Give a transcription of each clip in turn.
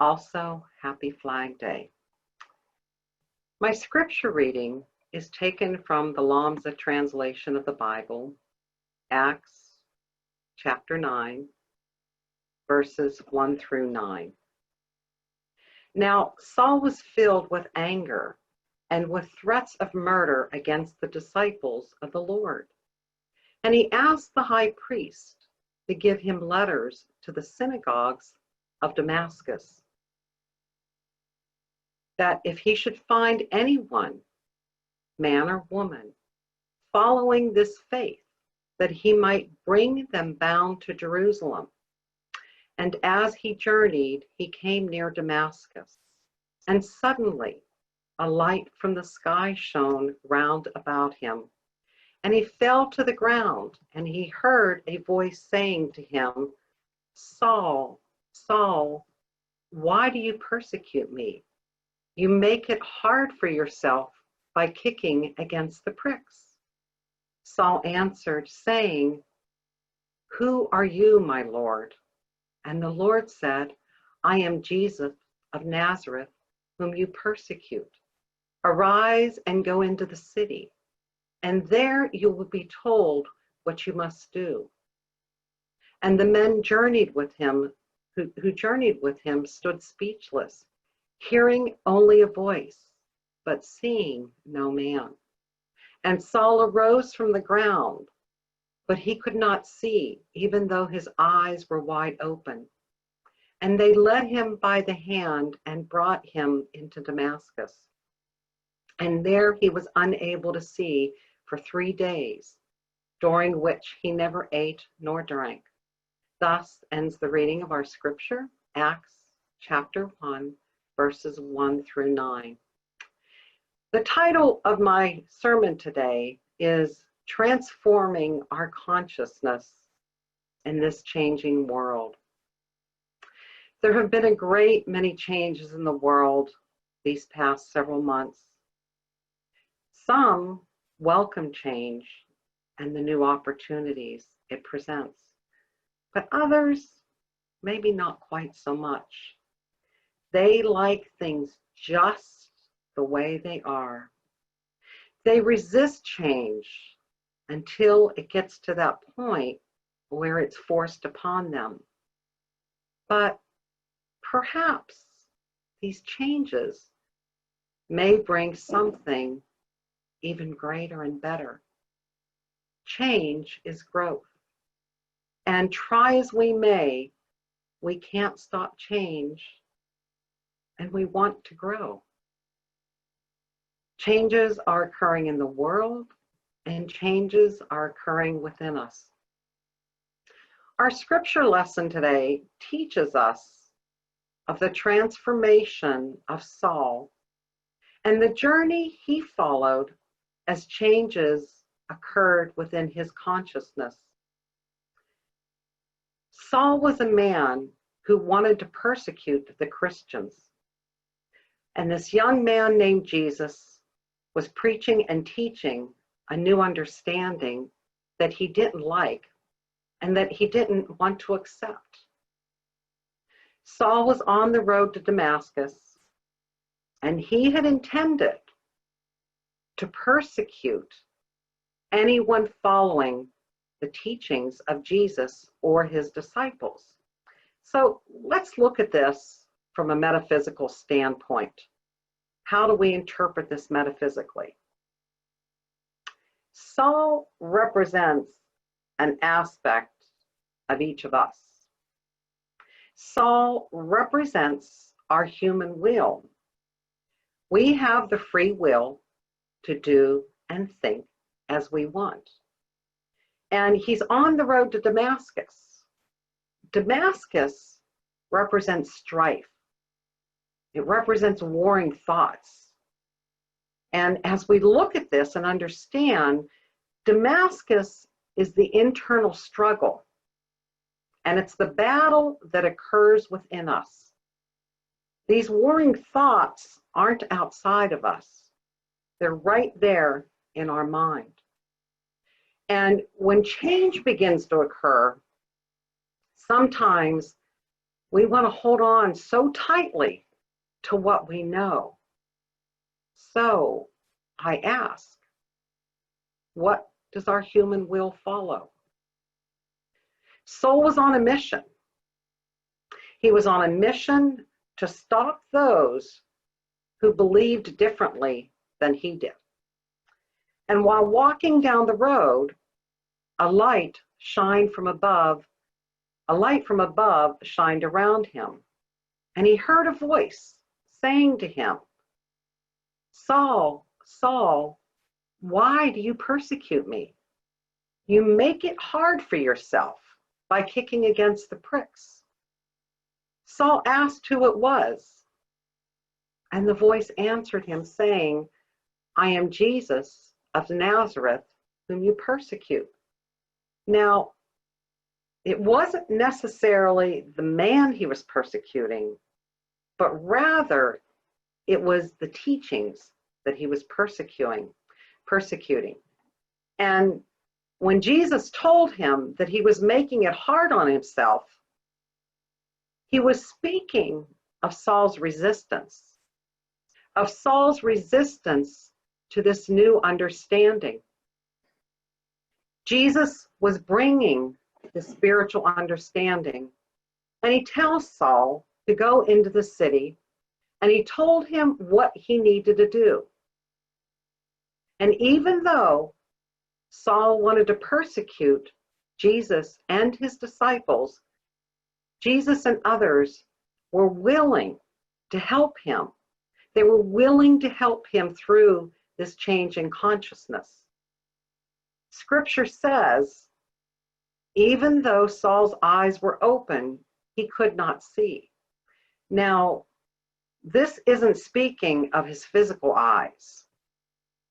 Also, happy Flag Day. My scripture reading is taken from the Lambda translation of the Bible, Acts chapter 9, verses 1 through 9. Now, Saul was filled with anger and with threats of murder against the disciples of the Lord. And he asked the high priest to give him letters to the synagogues of Damascus, that if he should find anyone, man or woman, following this faith, that he might bring them bound to Jerusalem. And as he journeyed, he came near Damascus, and suddenly a light from the sky shone round about him. And he fell to the ground, and he heard a voice saying to him, Saul, Saul, why do you persecute me? You make it hard for yourself by kicking against the pricks. Saul answered, saying, Who are you, my Lord? And the Lord said, I am Jesus of Nazareth, whom you persecute. Arise and go into the city, and there you will be told what you must do. And the men journeyed with him, who journeyed with him stood speechless, hearing only a voice, but seeing no man. And Saul arose from the ground, but he could not see, even though his eyes were wide open. And they led him by the hand and brought him into Damascus. And there he was unable to see for 3 days, during which he never ate nor drank. Thus ends the reading of our scripture, Acts chapter 1, verses 1 through 9. The title of my sermon today is Transforming Our Consciousness in This Changing World. There have been a great many changes in the world these past several months. Some welcome change and the new opportunities it presents, but others maybe not quite so much. They like things just the way they are. They resist change until it gets to that point where it's forced upon them. But perhaps these changes may bring something even greater and better. Change is growth. And try as we may, we can't stop change, and we want to grow. Changes are occurring in the world, and changes are occurring within us. Our scripture lesson today teaches us of the transformation of Saul and the journey he followed as changes occurred within his consciousness. Saul was a man who wanted to persecute the Christians. And this young man named Jesus was preaching and teaching a new understanding that he didn't like and that he didn't want to accept. Saul was on the road to Damascus, and he had intended to persecute anyone following the teachings of Jesus or his disciples. So let's look at this from a metaphysical standpoint. How do we interpret this metaphysically? Saul represents an aspect of each of us. Saul represents our human will. We have the free will to do and think as we want. And he's on the road to Damascus. Damascus represents strife. It represents warring thoughts. And as we look at this and understand, Damascus is the internal struggle, and it's the battle that occurs within us. These warring thoughts aren't outside of us. They're right there in our mind. And when change begins to occur, sometimes We want to hold on so tightly to what we know. So I ask, what does our human will follow? Saul was on a mission. He was on a mission to stop those who believed differently than he did. And while walking down the road, a light from above shined around him. And he heard a voice saying to him, "Saul, Saul, why do you persecute me? You make it hard for yourself by kicking against the pricks." Saul asked who it was, and the voice answered him, saying, "I am Jesus of Nazareth, whom you persecute." Now, it wasn't necessarily the man he was persecuting, but rather it was the teachings that he was persecuting. And when Jesus told him that he was making it hard on himself, he was speaking of Saul's resistance to this new understanding. Jesus was bringing the spiritual understanding, and he tells Saul to go into the city, and he told him what he needed to do. And even though Saul wanted to persecute Jesus and his disciples, Jesus and others were willing to help him. They were willing to help him through this change in consciousness. Scripture says, even though Saul's eyes were open, he could not see. Now, this isn't speaking of his physical eyes,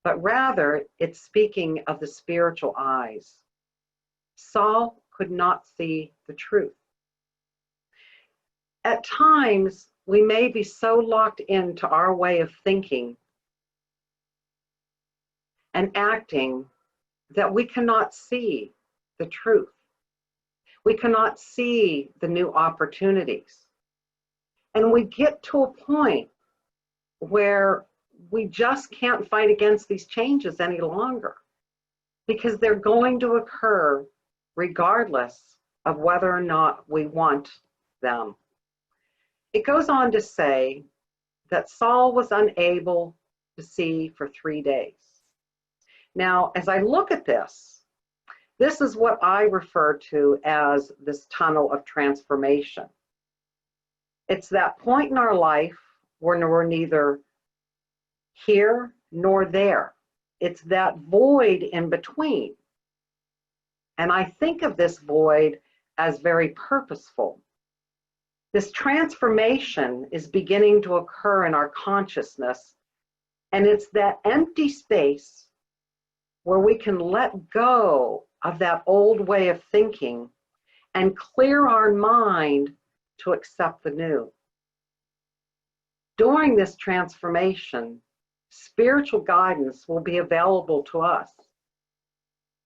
but rather it's speaking of the spiritual eyes. Saul could not see the truth. At times, we may be so locked into our way of thinking and acting that we cannot see the truth. We cannot see the new opportunities. And we get to a point where we just can't fight against these changes any longer, because they're going to occur regardless of whether or not we want them. It goes on to say that Saul was unable to see for 3 days. Now, as I look at this is what I refer to as this tunnel of transformation. It's that point in our life where we're neither here nor there. It's that void in between. And I think of this void as very purposeful. This transformation is beginning to occur in our consciousness, and it's that empty space where we can let go of that old way of thinking and clear our mind to accept the new. During this transformation, spiritual guidance will be available to us.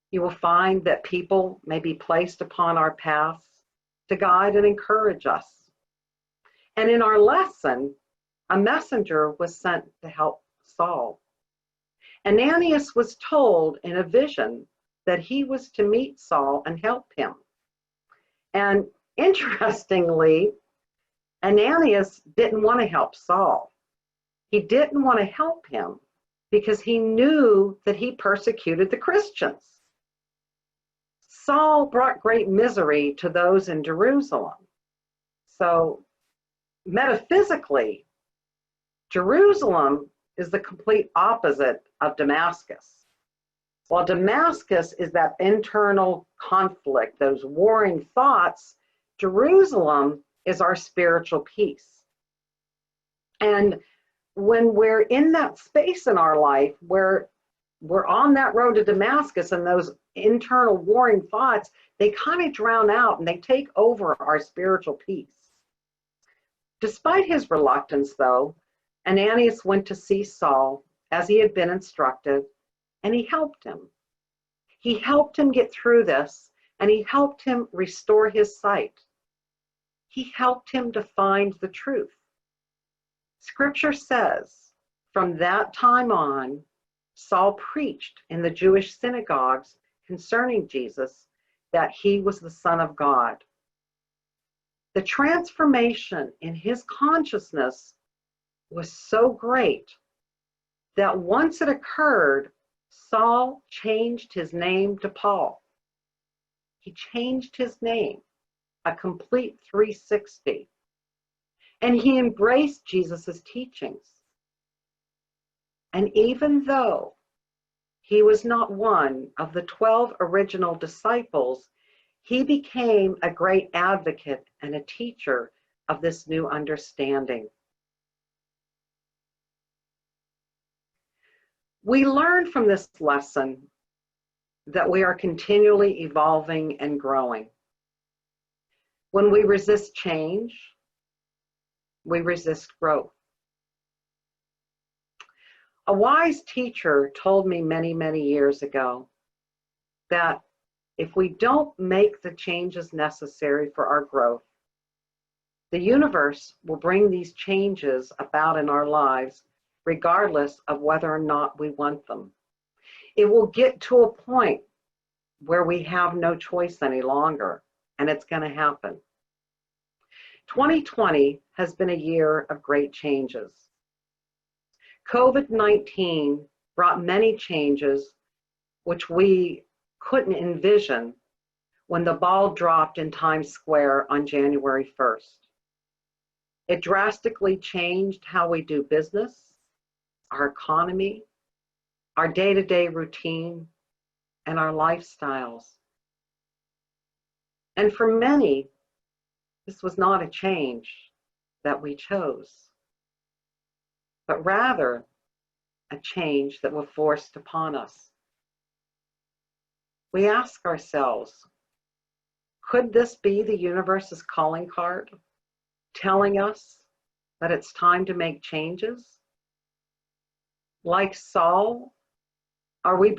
You will find that people may be placed upon our paths to guide and encourage us. And in our lesson, a messenger was sent to help Saul. Ananias was told in a vision that he was to meet Saul and help him. And interestingly, Ananias didn't want to help Saul. He didn't want to help him because he knew that he persecuted the Christians. Saul brought great misery to those in Jerusalem. So metaphysically, Jerusalem is the complete opposite of Damascus. While Damascus is that internal conflict, those warring thoughts, Jerusalem is our spiritual peace. And when we're in that space in our life where we're on that road to Damascus and those internal warring thoughts, they kind of drown out and they take over our spiritual peace. Despite his reluctance, though, Ananias went to see Saul as he had been instructed, and he helped him. He helped him get through this, and he helped him restore his sight. he helped him to find the truth. Scripture says, from that time on, Saul preached in the Jewish synagogues concerning Jesus, that he was the Son of God. The transformation in his consciousness was so great that once it occurred, Saul changed his name to Paul. He changed his name, a complete 360. And he embraced Jesus' teachings. And even though he was not one of the 12 original disciples, he became a great advocate and a teacher of this new understanding. We learn from this lesson that we are continually evolving and growing. When we resist change, we resist growth. A wise teacher told me many, many years ago that if we don't make the changes necessary for our growth, the universe will bring these changes about in our lives regardless of whether or not we want them. It will get to a point where we have no choice any longer, and it's going to happen. 2020 has been a year of great changes. COVID-19 brought many changes which we couldn't envision when the ball dropped in Times Square on January 1st. It drastically changed how we do business, our economy, our day-to-day routine, and our lifestyles. And for many, this was not a change that we chose, but rather a change that was forced upon us. We ask ourselves, could this be the universe's calling card, telling us that it's time to make changes? Like Saul, are we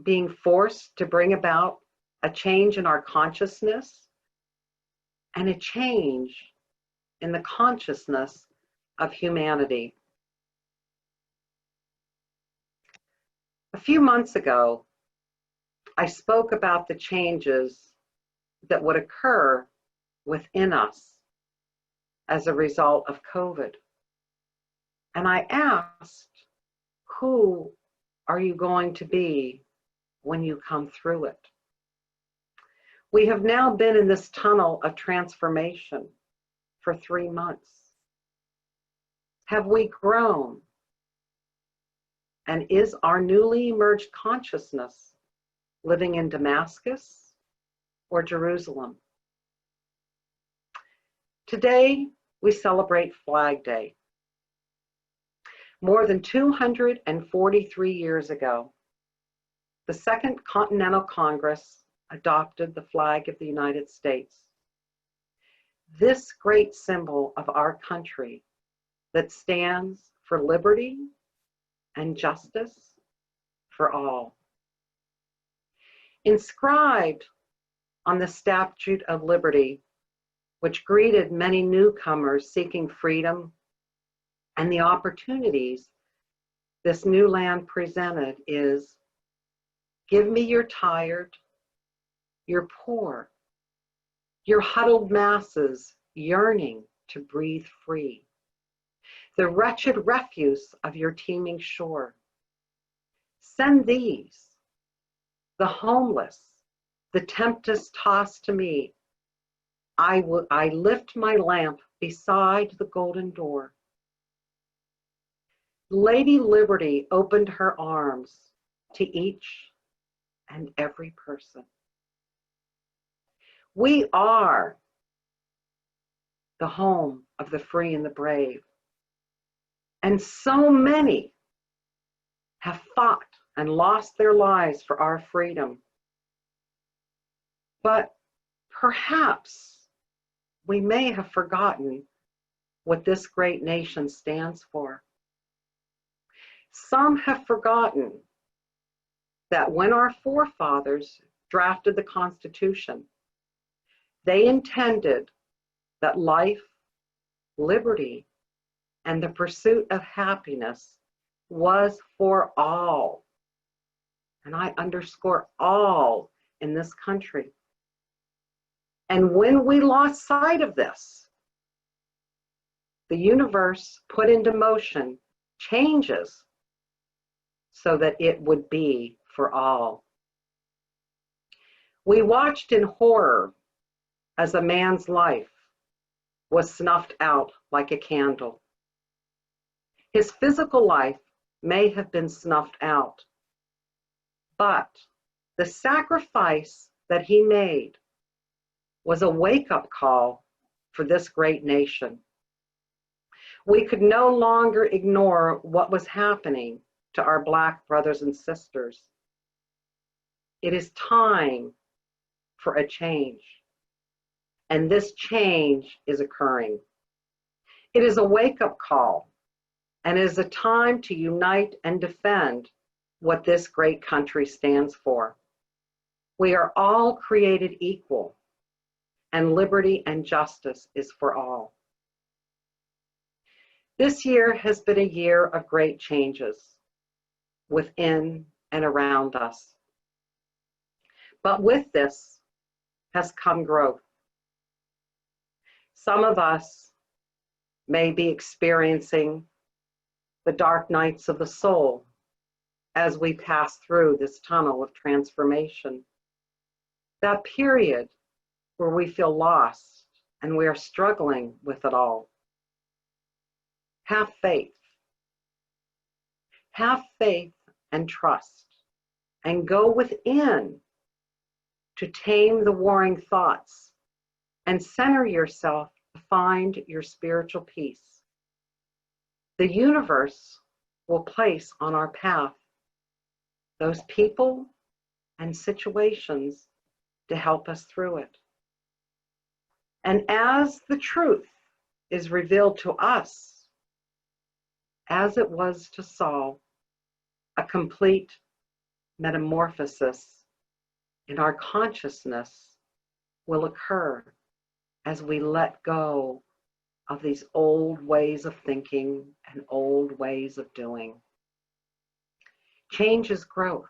being forced to bring about a change in our consciousness and a change in the consciousness of humanity? A few months ago, I spoke about the changes that would occur within us as a result of COVID. And I asked, who are you going to be when you come through it? We have now been in this tunnel of transformation for 3 months. Have we grown? And is our newly emerged consciousness living in Damascus or Jerusalem? Today, we celebrate Flag Day. More than 243 years ago, the Second Continental Congress adopted the flag of the United States. This great symbol of our country that stands for liberty and justice for all. Inscribed on the Statue of Liberty, which greeted many newcomers seeking freedom and the opportunities this new land presented, is, give me your tired, your poor, your huddled masses yearning to breathe free, the wretched refuse of your teeming shore. Send these, the homeless, the tempest tossed to me. I lift my lamp beside the golden door. Lady Liberty opened her arms to each and every person. We are the home of the free and the brave. And so many have fought and lost their lives for our freedom. But perhaps we may have forgotten what this great nation stands for. Some have forgotten that when our forefathers drafted the Constitution, they intended that life, liberty, and the pursuit of happiness was for all. And I underscore all in this country. And when we lost sight of this, the universe put into motion changes so that it would be for all. We watched in horror as a man's life was snuffed out like a candle. His physical life may have been snuffed out, but the sacrifice that he made was a wake-up call for this great nation. We could no longer ignore what was happening to our Black brothers and sisters. It is time for a change, and this change is occurring. It is a wake-up call, and it is a time to unite and defend what this great country stands for. We are all created equal, and liberty and justice is for all. This year has been a year of great changes within and around us. But with this has come growth. Some of us may be experiencing the dark nights of the soul as we pass through this tunnel of transformation. That period where we feel lost and we are struggling with it all. Have faith. Have faith and trust, and go within to tame the warring thoughts and center yourself to find your spiritual peace. The universe will place on our path those people and situations to help us through it. And as the truth is revealed to us, as it was to Saul, a complete metamorphosis in our consciousness will occur as we let go of these old ways of thinking and old ways of doing. Change is growth.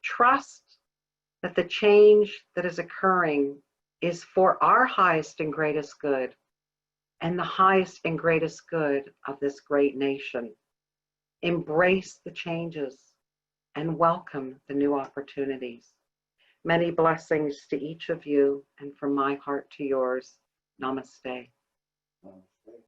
Trust that the change that is occurring is for our highest and greatest good, and the highest and greatest good of this great nation. Embrace the changes and welcome the new opportunities. Many blessings to each of you, and from my heart to yours, namaste.